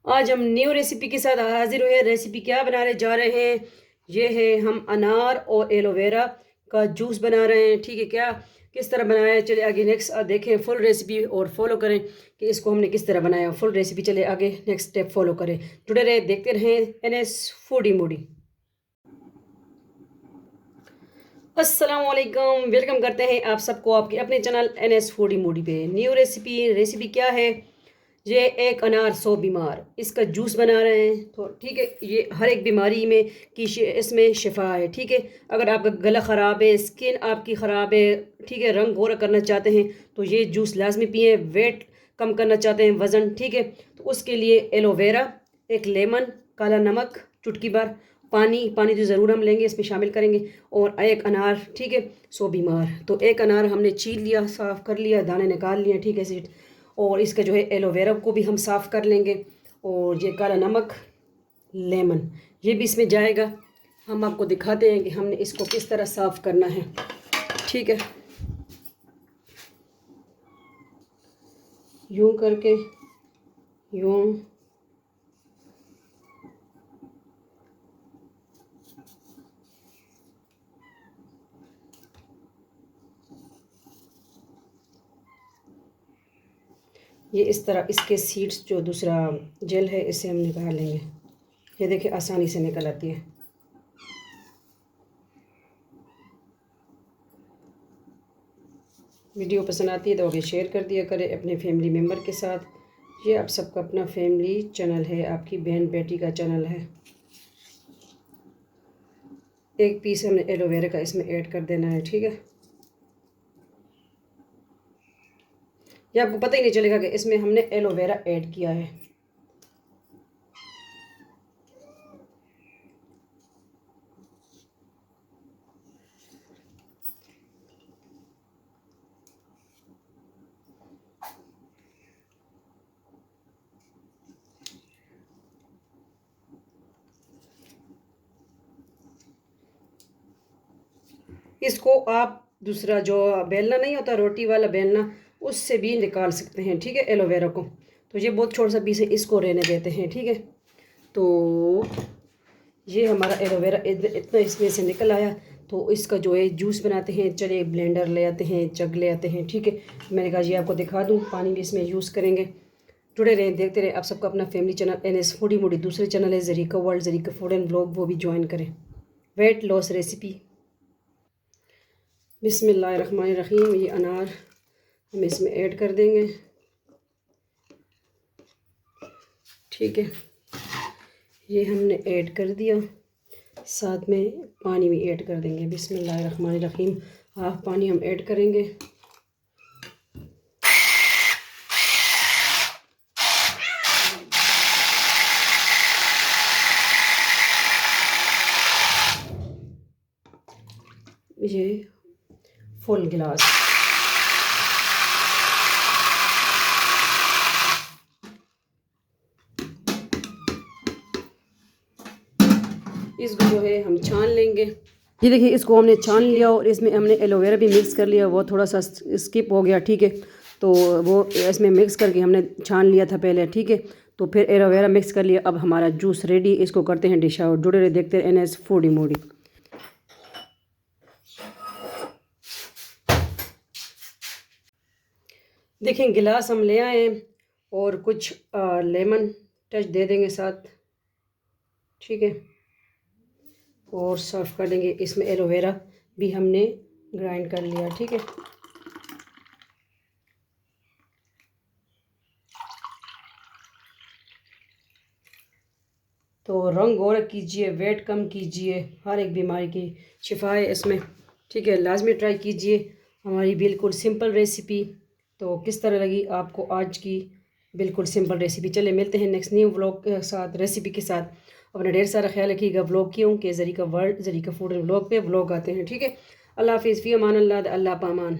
आज हम new recipe के साथ हाजिर हुए। रेसिपी क्या बनाने जा रहे हैं, ये है हम अनार और एलोवेरा का जूस बना रहे हैं। ठीक है, क्या किस तरह बनाया है, चले आगे नेक्स्ट देखें फुल रेसिपी और फॉलो करें कि इसको हमने किस तरह बनाया। फुल रेसिपी चले आगे नेक्स्ट स्टेप फॉलो करें, जुड़े रहे, देखते रहें NS फूडी मूडी। अस्सलाम वालेकुम, वेलकम करते हैं आप सबको आपके अपने चैनल NS फूडी मूडी पे। न्यू रेसिपी क्या है, ये एक अनार 100 बीमार इसका जूस बना रहे हैं। तो ठीक है, ये हर एक बीमारी में की इसमें शिफा है। ठीक है, अगर आपका गला ख़राब है, स्किन आपकी ख़राब है, ठीक है, रंग गोरा करना चाहते हैं तो ये जूस लाजमी पिए। वेट कम करना चाहते हैं, वज़न, ठीक है, तो उसके लिए एलोवेरा, एक लेमन, काला नमक, चुटकी भर पानी तो ज़रूर हम लेंगे, इसमें शामिल करेंगे, और एक अनार। ठीक है, 100 बीमार। तो एक अनार हमने छील लिया, साफ़ कर लिया, दाने निकाल लिए, ठीक है सीट। और इसका जो है एलोवेरा को भी हम साफ़ कर लेंगे, और ये काला नमक, लेमन, ये भी इसमें जाएगा। हम आपको दिखाते हैं कि हमने इसको किस तरह साफ़ करना है। ठीक है, यूं करके, यूं, ये इस तरह इसके सीड्स जो दूसरा जेल है इसे हम निकाल लेंगे। ये देखिए आसानी से निकल आती है। वीडियो पसंद आती है तो आगे शेयर कर दिया करें अपने फैमिली मेम्बर के साथ। ये आप सबका अपना फैमिली चैनल है, आपकी बहन बेटी का चैनल है। एक पीस हमने एलोवेरा का इसमें ऐड कर देना है। ठीक है, ये आपको पता ही नहीं चलेगा कि इसमें हमने एलोवेरा ऐड किया है। इसको आप दूसरा जो बेलना नहीं होता, रोटी वाला बेलना, उससे भी निकाल सकते हैं। ठीक है, एलोवेरा को तो ये बहुत छोटा सा पीस है, इसको रहने देते हैं। ठीक है, तो ये हमारा एलोवेरा इतना इसमें से निकल आया। तो इसका जो है जूस बनाते हैं, चलिए ब्लेंडर ले आते हैं, जग ले आते हैं। ठीक है, मैंने कहा ये आपको दिखा दूँ, पानी भी इसमें यूज़ करेंगे। जुड़े रहें, देखते रहें। आप सबका अपना family channel NS foodie Moody, दूसरे चैनल है Zarika world, Zarika food and vlog, वो भी ज्वाइन करें। Weight loss recipe. बिस्मिल्लाहिर्रहमानिर्रहीम। ये अनार हम इसमें ऐड कर देंगे। ठीक है, ये हमने ऐड कर दिया, साथ में पानी भी ऐड कर देंगे। बिस्मिल्लाहिर्रहमानिर्रहीम। हाफ पानी हम ऐड करेंगे। ये फुल गिलास। इसको जो है हम छान लेंगे। ये देखिए, इसको हमने छान लिया और इसमें हमने एलोवेरा भी मिक्स कर लिया, वो थोड़ा सा स्किप हो गया। ठीक है, तो वो इसमें मिक्स करके हमने छान लिया था पहले। ठीक है, तो फिर एलोवेरा मिक्स कर लिया। अब हमारा जूस रेडी, इसको करते हैं डिश आउट। जुड़े रहे, देखते हैं NS फूडी मूडी। देखें, गिलास हम ले आए हैं और कुछ लेमन टच दे देंगे साथ। ठीक है, और सर्व कर देंगे। इसमें एलोवेरा भी हमने ग्राइंड कर लिया। ठीक है, तो रंग गोरा कीजिए, वेट कम कीजिए, हर एक बीमारी की शिफा है इसमें। ठीक है, लाजमी ट्राई कीजिए हमारी बिल्कुल सिंपल रेसिपी। तो किस तरह लगी आपको आज की बिल्कुल सिंपल रेसिपी। चले मिलते हैं नेक्स्ट न्यू व्लॉग के साथ, रेसिपी के साथ। अपना ढेर सारा ख्याल रखिएगा। व्लॉग क्यों कि Zarika world, Zarika food and vlog पे व्लॉग आते हैं। ठीक है, अल्लाह हाफिज़, फ़ी अमान अल्लाह, अल्लाह पामान।